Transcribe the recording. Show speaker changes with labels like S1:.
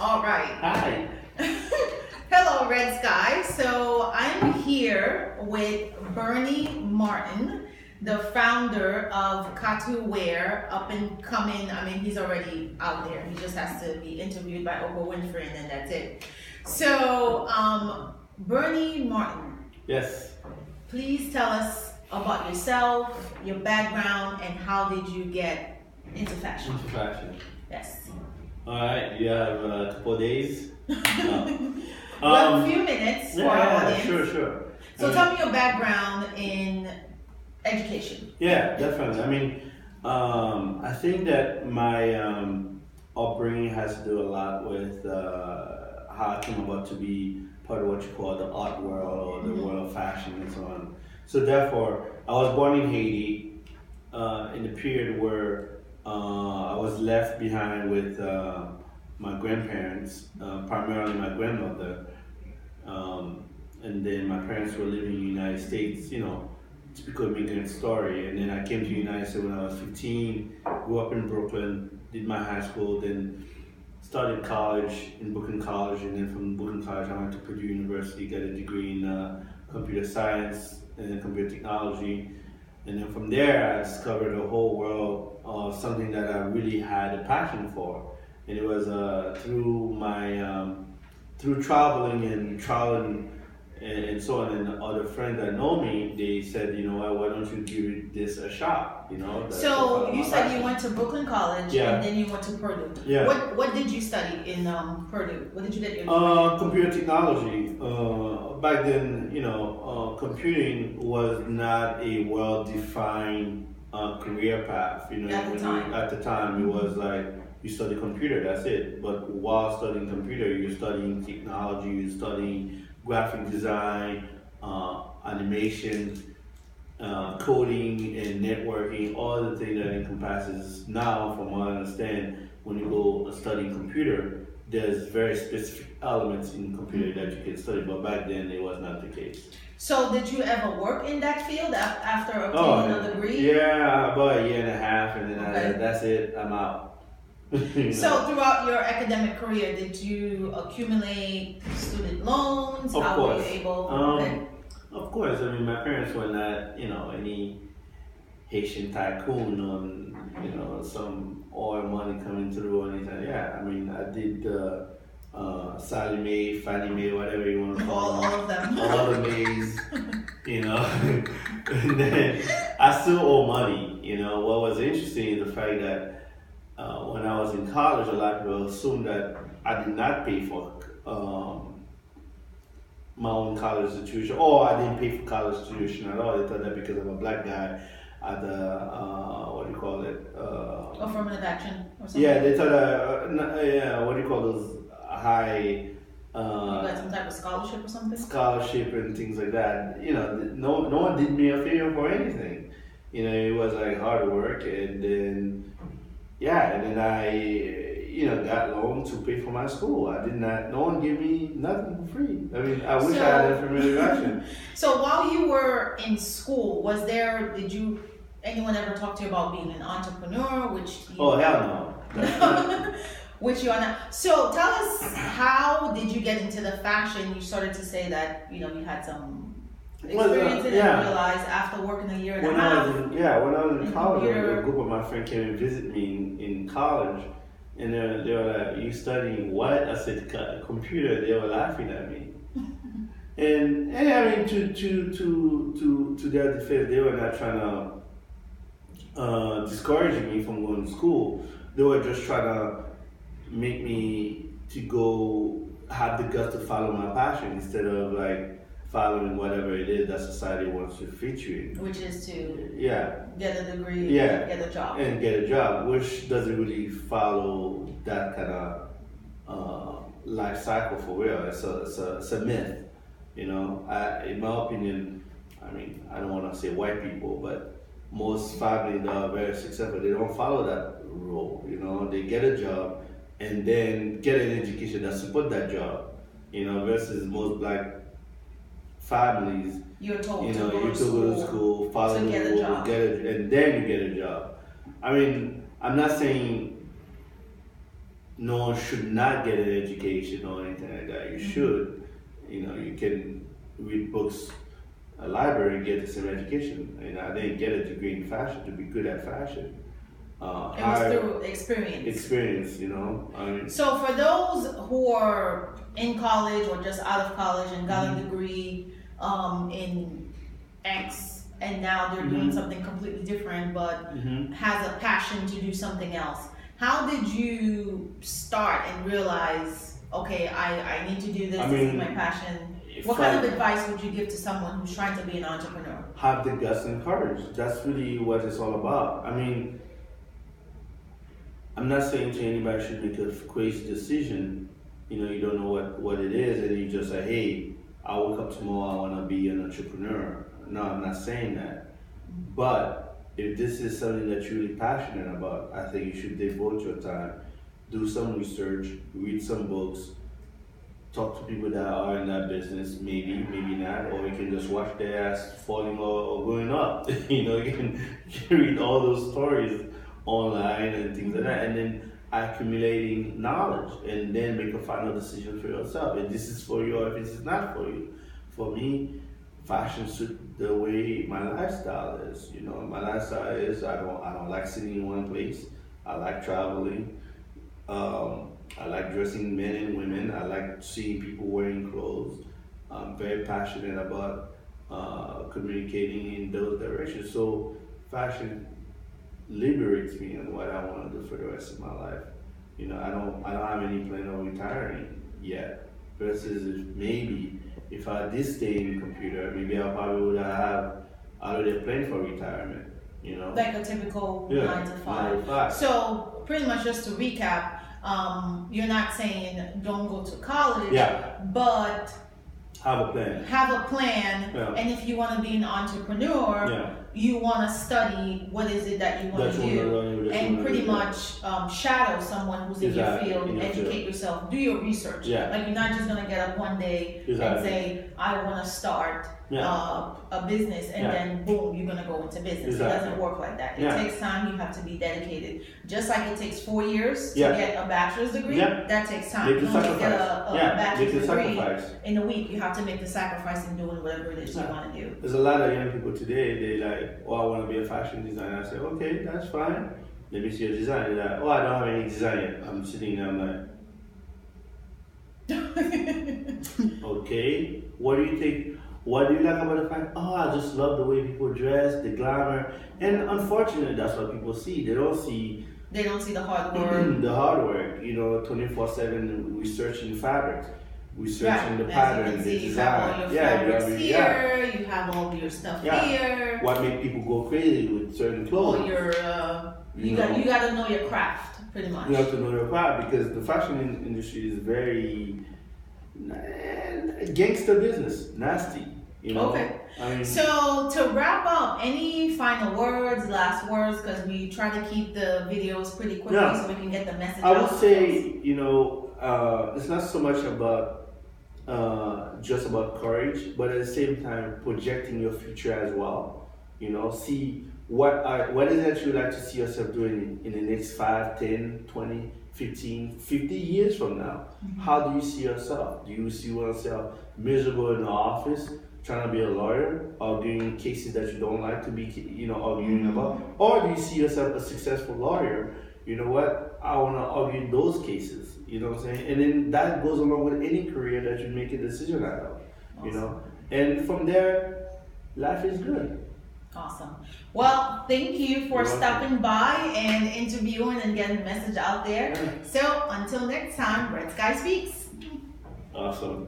S1: All right.
S2: Hi.
S1: Hello, Red Sky. So I'm here with Berny Martin, the founder of Catou Wear, up and coming. I mean, he's already out there. He just has to be interviewed by Oprah Winfrey, and then that's it. So, Berny Martin,
S2: Yes.
S1: please tell us about yourself, your background, and how did you get into fashion?
S2: Into fashion.
S1: Yes.
S2: All right. You have a couple of days. No.
S1: We have a few minutes for our audience.
S2: Sure.
S1: So tell me your background in education.
S2: Yeah, definitely. I mean, I think that my upbringing has to do a lot with how I came about to be part of what you call the art world or the world of fashion and so on. So therefore, I was born in Haiti in the period where I was left behind with my grandparents, primarily my grandmother, and then my parents were living in the United States, typical immigrant story. And then I came to the United States when I was 15, grew up in Brooklyn, did my high school, then started college in Brooklyn College, and then from Brooklyn College I went to Purdue University, got a degree in computer science and computer technology. And then from there I discovered a whole world of something that I really had a passion for. And it was through my through traveling and so on, and other friends that know me, they said, why don't you give this a shot?
S1: So you said you went to Brooklyn College,
S2: Yeah.
S1: and then you went to Purdue.
S2: Yeah.
S1: What did you study in Purdue? What did you get?
S2: Computer technology. Back then, computing was not a well-defined career path. At the time, it was like you study computer, that's it. But while studying computer, you're studying technology, you're studying graphic design, animation, coding, and networking, all the things that encompasses now, from what I understand, when you go studying computer, there's very specific elements in computer that you can study, but back then it was not the case.
S1: So did you ever work in that field after obtaining a degree?
S2: Yeah, about a year and a half, and then that's it, I'm out.
S1: So throughout your academic career, did you accumulate student loans?
S2: Of
S1: How
S2: course.
S1: were you able?
S2: Of course. I mean, my parents were not, any Haitian tycoon on, some oil money coming through or anything. Yeah, I mean, I did Sally Mae, Fannie Mae, whatever you want to call
S1: all
S2: them.
S1: of them.
S2: All the Mays, and then I still owe money. What was interesting is the fact that when I was in college, a lot of people assumed that I did not pay for my own college tuition, or I didn't pay for college tuition at all. They thought that because I'm a black guy, at the
S1: Affirmative action or something.
S2: Yeah, they thought what do you call those high
S1: you got some type of scholarship or something?
S2: Scholarship and things like that. No one did me a favor for anything. It was like hard work, and then I got loan to pay for my school. No one gave me nothing for free. I mean, I wish I had affirmative action.
S1: So while you were in school, did anyone ever talk to you about being an entrepreneur?
S2: Oh, hell no.
S1: Which you are not. So tell us, how did you get into the fashion? You started to say that, you had some experience in it, and realized after working a year and a half.
S2: When I was in college,
S1: computer.
S2: a group of my friends came and visit me in college, and they were like, "You studying what?" I said, "Computer." They were laughing at me, and I mean, to their defense, they were not trying to discourage me from going to school. They were just trying to make me to go have the guts to follow my passion instead of like following whatever it is that society wants to fit you in.
S1: Which is to
S2: get
S1: a degree, get a job.
S2: And get a job, which doesn't really follow that kind of life cycle for real. It's a myth. In my opinion, I mean, I don't want to say white people, but most families that are very successful, they don't follow that rule. They get a job and then get an education that support that job. Versus most black families,
S1: you're told
S2: you
S1: to
S2: know,
S1: go
S2: you
S1: to
S2: to go to school, follow
S1: to
S2: the
S1: get a
S2: rules,
S1: job.
S2: and then you get a job. I mean, I'm not saying no one should not get an education or anything like that. You should. You can read books, a library, and get the same education. And I didn't get a degree in fashion to be good at fashion.
S1: It was through experience.
S2: Experience, I mean,
S1: so for those who are in college or just out of college and got a degree in X, and now they're doing something completely different, but has a passion to do something else. How did you start and realize, okay, I need to do this, this is my passion? What kind of advice would you give to someone who's trying to be an entrepreneur?
S2: Have the guts and courage. That's really what it's all about. I mean, I'm not saying to anybody should make a crazy decision. You don't know what it is, and you just say, hey, I woke up tomorrow, I want to be an entrepreneur. No, I'm not saying that. But if this is something that you're really passionate about, I think you should devote your time, do some research, read some books, talk to people that are in that business, maybe not, or you can just watch their ass falling or going up. You can read all those stories online and things like that, and then accumulating knowledge, and then make a final decision for yourself. If this is for you or if this is not for you. For me, fashion suits the way my lifestyle is. My lifestyle is I don't like sitting in one place. I like traveling. I like dressing men and women. I like seeing people wearing clothes. I'm very passionate about communicating in those directions. So fashion liberates me in what I want to do for the rest of my life. I don't have any plan on retiring yet. Versus if I did stay in computer, maybe I probably would have already planned for retirement.
S1: Like a typical 9 to 5. So pretty much just to recap, you're not saying don't go to college, but
S2: have a plan.
S1: And if you want to be an entrepreneur, you want to study what is it that you want to do, and pretty much shadow someone who's in your field, educate yourself, do your research. Like you're not just going to get up one day and say, I want to start a business, and then boom, you're going to go into business. It doesn't work like that. It takes time. You have to be dedicated. Just like it takes 4 years to get a bachelor's degree, that takes time. You don't get a bachelor's degree in a week. You have to make the sacrifice in doing whatever it is you want to do.
S2: There's a lot of young people today, they like, oh, I want to be a fashion designer. I say, okay, that's fine. Let me see your design. They're like, oh, I don't have any design yet. I'm sitting there, I'm like, okay, what do you think? What do you like about the fact? Oh, I just love the way people dress, the glamour. And unfortunately, that's what people see. They don't see
S1: the hard work.
S2: The hard work, 24/7 researching fabrics, researching the patterns, the design.
S1: You have all your fabrics here, you have all your stuff here.
S2: What makes people go crazy with certain clothes?
S1: You got to know your craft, pretty much.
S2: You have to know your craft, because the fashion industry is very gangster business, nasty.
S1: Okay. So to wrap up, any final words, last words, because we try to keep the videos pretty quickly so we can get the message out.
S2: I would say, it's not so much about just about courage, but at the same time projecting your future as well. See what is it you'd like to see yourself doing in the next 5, 10, 20, 15, 50 years from now. How do you see yourself? Do you see yourself miserable in the office, trying to be a lawyer, arguing cases that you don't like to be, arguing about? Or do you see yourself a successful lawyer? You know what? I want to argue those cases. You know what I'm saying? And then that goes along with any career that you make a decision out of.
S1: Awesome.
S2: And from there, life is good.
S1: Awesome. Well, thank you for stopping by and interviewing and getting the message out there. So until next time, Red Sky Speaks.
S2: Awesome.